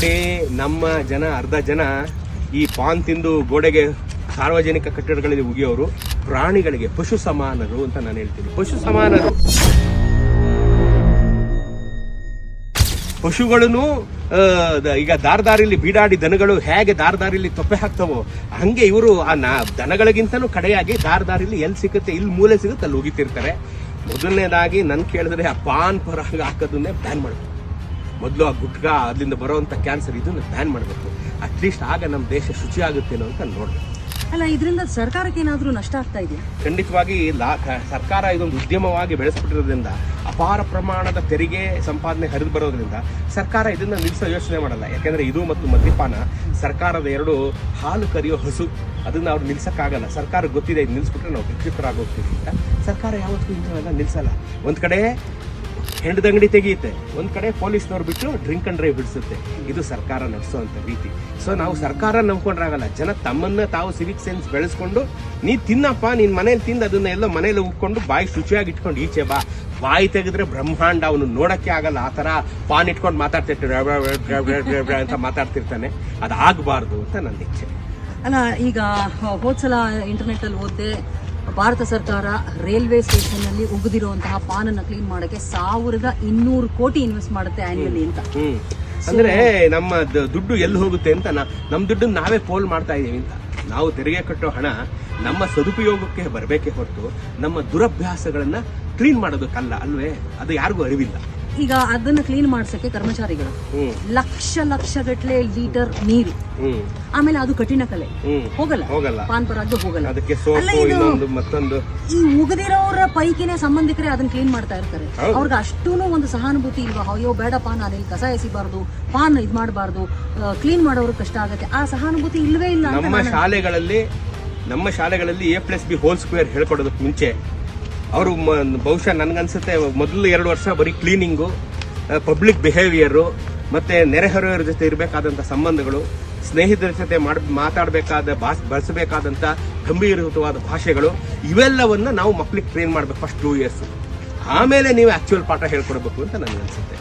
ನೋಡಿ, ನಮ್ಮ ಜನ ಅರ್ಧ ಜನ ಈ ಪಾನ್ ತಿಂದು ಗೋಡೆಗೆ ಸಾರ್ವಜನಿಕ ಕಟ್ಟಡಗಳಲ್ಲಿ ಉಗಿಯೋರು ಪ್ರಾಣಿಗಳಿಗೆ ಪಶು ಸಮಾನರು ಅಂತ ನಾನು ಹೇಳ್ತೀನಿ. ಪಶು ಸಮಾನರು. ಪಶುಗಳನ್ನು ಈಗ ದಾರಿಲಿ ಬೀಡಾಡಿ ದನಗಳು ಹೇಗೆ ದಾರಿಲಿ ತೊಪ್ಪೆ ಹಾಕ್ತವೋ ಹಂಗೆ ಇವರು ಆ ದನಗಳಿಗಿಂತನೂ ಕಡೆಯಾಗಿ ದಾರಿಲಿ ಎಲ್ಲಿ ಸಿಗುತ್ತೆ, ಇಲ್ಲಿ ಮೂಲೆ ಸಿಗುತ್ತೆ ಅಲ್ಲಿ ಉಗಿತಿರ್ತಾರೆ. ಮೊದಲನೇದಾಗಿ ನನ್ ಕೇಳಿದ್ರೆ ಆ ಪಾನ್ ಪರಾಗ ಹಾಕೋದನ್ನೇ ಬ್ಯಾನ್ ಮಾಡಬೇಕು. ಮೊದಲು ಆ ಗುಟ್ಕಾ ಅದ್ರಿಂದ ಬರೋವಂಥ ಕ್ಯಾನ್ಸರ್ ಇದನ್ನ ಬ್ಯಾನ್ ಮಾಡಬೇಕು. ಅಟ್ಲೀಸ್ಟ್ ಆಗ ನಮ್ಮ ದೇಶ ಶುಚಿ ಆಗುತ್ತೇನೋ ಅಂತ ನೋಡ್ಬೇಕು. ಅಲ್ಲ, ಇದರಿಂದ ಸರ್ಕಾರಕ್ಕೆ ಏನಾದರೂ ನಷ್ಟ ಆಗ್ತಾ ಇದೆಯಾ? ಖಂಡಿತವಾಗಿ ಸರ್ಕಾರ ಇದೊಂದು ಉದ್ಯಮವಾಗಿ ಬೆಳೆಸ್ಬಿಟ್ಟಿರೋದ್ರಿಂದ ಅಪಾರ ಪ್ರಮಾಣದ ತೆರಿಗೆ ಸಂಪಾದನೆ ಹರಿದು ಬರೋದ್ರಿಂದ ಸರ್ಕಾರ ಇದನ್ನ ನಿಲ್ಲಿಸೋ ಯೋಚನೆ ಮಾಡಲ್ಲ. ಯಾಕೆಂದ್ರೆ ಇದು ಮತ್ತು ಮದ್ಯಪಾನ ಸರ್ಕಾರದ ಎರಡು ಹಾಲು ಕರಿಯೋ ಹಸು, ಅದನ್ನ ಅವ್ರು ನಿಲ್ಸಕ್ಕಾಗಲ್ಲ. ಸರ್ಕಾರಕ್ಕೆ ಗೊತ್ತಿದೆ ಇದು ನಿಲ್ಸ್ಬಿಟ್ರೆ ನಾವು ಭಿಕ್ಷುಕರಾಗೋಗ್ತೀವಿ ಅಂತ. ಸರ್ಕಾರ ಯಾವತ್ತೂ ಇಂಥವೆಲ್ಲ ನಿಲ್ಸಲ್ಲ. ಒಂದ್ ಕಡೆ ಹೆಂಡದಂಗಡಿ ತೆಗೆಯುತ್ತೆ, ಒಂದ್ ಕಡೆ ಪೊಲೀಸ್ನವ್ರು ಬಿಟ್ಟು ಡ್ರಿಂಕ್ ಅಂಡ್ ಡ್ರೈವ್ ಬಿಡಿಸುತ್ತೆ. ಇದು ಸರ್ಕಾರ ನಡೆಸುವಂತ ರೀತಿ. ಸೊ ನಾವು ಸರ್ಕಾರ ನಂಬ್ಕೊಂಡ್ರಾಗಲ್ಲ. ಜನ ತಮ್ಮನ್ನ ತಾವು ಸಿವಿಕ್ ಸೆನ್ಸ್ ಬೆಳೆಸ್ಕೊಂಡು ನೀ ತಿನ್ನಪ್ಪ, ನೀನ್ ಮನೇಲಿ ತಿಂದು ಅದನ್ನ ಎಲ್ಲ ಮನೇಲಿ ಉಕ್ಕೊಂಡು ಬಾಯಿ ಶುಚಿಯಾಗಿ ಇಟ್ಕೊಂಡು ಈಚೆ ಬಾ. ಬಾಯಿ ತೆಗೆದ್ರೆ ಬ್ರಹ್ಮಾಂಡ ಅವನು ನೋಡಕ್ಕೆ ಆಗಲ್ಲ. ಆ ತರ ಪಾನ್ ಇಟ್ಕೊಂಡು ಮಾತಾಡ್ತಿರ್ತಾರೆ ಅಂತ ಮಾತಾಡ್ತಿರ್ತಾನೆ. ಅದಾಗಬಾರ್ದು ಅಂತ ನನ್ನ ಇಚ್ಛೆ. ಅಲ್ಲ, ಈಗ ಹೋದ್ಸಲ ಇಂಟರ್ನೆಟ್ ಅಲ್ಲಿ ಓದ್ದೆ, ಭಾರತ ಸರ್ಕಾರ ರೈಲ್ವೆ ಸ್ಟೇಷನ್ ನಲ್ಲಿ ಉಗಿದಿರುವಂತಹ ಪಾನನ್ನ ಕ್ಲೀನ್ ಮಾಡಕ್ಕೆ 1200 ಕೋಟಿ ಇನ್ವೆಸ್ಟ್ ಮಾಡುತ್ತೆ ಆನ್ಯುವಲಿ ಅಂತ. ಅಂದ್ರೆ ನಮ್ಮ ದುಡ್ಡು ಎಲ್ಲಿ ಹೋಗುತ್ತೆ ಅಂತ ನಮ್ ದುಡ್ಡನ್ನ ನಾವೇ ಪೋಲ್ ಮಾಡ್ತಾ ಇದೀವಿ ಅಂತ. ನಾವು ತೆರಿಗೆ ಕಟ್ಟೋ ಹಣ ನಮ್ಮ ಸದುಪಯೋಗಕ್ಕೆ ಬರಬೇಕೇ ಹೊರತು ನಮ್ಮ ದುರಭ್ಯಾಸಗಳನ್ನ ಕ್ಲೀನ್ ಮಾಡೋದಕ್ಕಲ್ಲ ಅಲ್ವೇ? ಅದು ಯಾರಿಗೂ ಅರಿವಿಲ್ಲ. ಈಗ ಅದನ್ನ ಕ್ಲೀನ್ ಮಾಡ್ಸಕ್ಕೆ ಕರ್ಮಚಾರಿಗಳು ಲಕ್ಷ ಗಟ್ಟಲೆ ಲೀಟರ್ ನೀರು, ಆಮೇಲೆ ಅದು ಕಠಿಣ ಕಲೆ ಹೋಗಲ್ಲ, ಪಾನ್ ಪರಾಗ್ದು ಹೋಗಲ್ಲ. ಅದಕ್ಕೆ ಸೋಪು ಮತ್ತೊಂದು ಈ ಉಗಿದಿರೋರ ಪೈಕಿನೇ ಸಂಬಂಧಿಕರೇ ಅದನ್ನ ಕ್ಲೀನ್ ಮಾಡ್ತಾ ಇರ್ತಾರೆ. ಅವ್ರಿಗೆ ಅಷ್ಟೂನು ಒಂದು ಸಹಾನುಭೂತಿ ಇಲ್ವಾ? ಅಯ್ಯೋ ಬೇಡಪ್ಪ, ನಾನು ಇಲ್ಲಿ ಕಸ ಎಸಿಬಾರ್ದು, ಪಾನ್ ಇದ್ ಮಾಡಬಾರ್ದು, ಕ್ಲೀನ್ ಮಾಡೋರು ಕಷ್ಟ ಆಗತ್ತೆ. ಆ ಸಹಾನುಭೂತಿ ಇಲ್ವೇ ಇಲ್ಲ. ನಮ್ಮ ಶಾಲೆಗಳಲ್ಲಿ A+B ಹೋಲ್ ಸ್ಕ್ವೇರ್ ಹೇಳ್ಕೊಡೋದಕ್ಕೆ ಮುಂಚೆ ಅವರು ಬಹುಶಃ ನನ್ಗನ್ಸುತ್ತೆ ಮೊದಲು 2 ವರ್ಷ ಬರೀ ಕ್ಲೀನಿಂಗು, ಪಬ್ಲಿಕ್ ಬಿಹೇವಿಯರು, ಮತ್ತೆ ನೆರೆಹೊರೆಯವರ ಜೊತೆ ಇರಬೇಕಾದಂಥ ಸಂಬಂಧಗಳು, ಸ್ನೇಹಿತರ ಜೊತೆ ಬಳಸಬೇಕಾದಂಥ ಗಂಭೀರವಾದ ಭಾಷೆಗಳು, ಇವೆಲ್ಲವನ್ನ ನಾವು ಮಕ್ಳಿಗೆ ಟ್ರೈನ್ ಮಾಡ್ಬೇಕು ಫಸ್ಟ್ 2 ಇಯರ್ಸ್. ಆಮೇಲೆ ನೀವು ಆಕ್ಚುಯಲ್ ಪಾಠ ಹೇಳ್ಕೊಡ್ಬೇಕು ಅಂತ ನನಗನ್ಸುತ್ತೆ.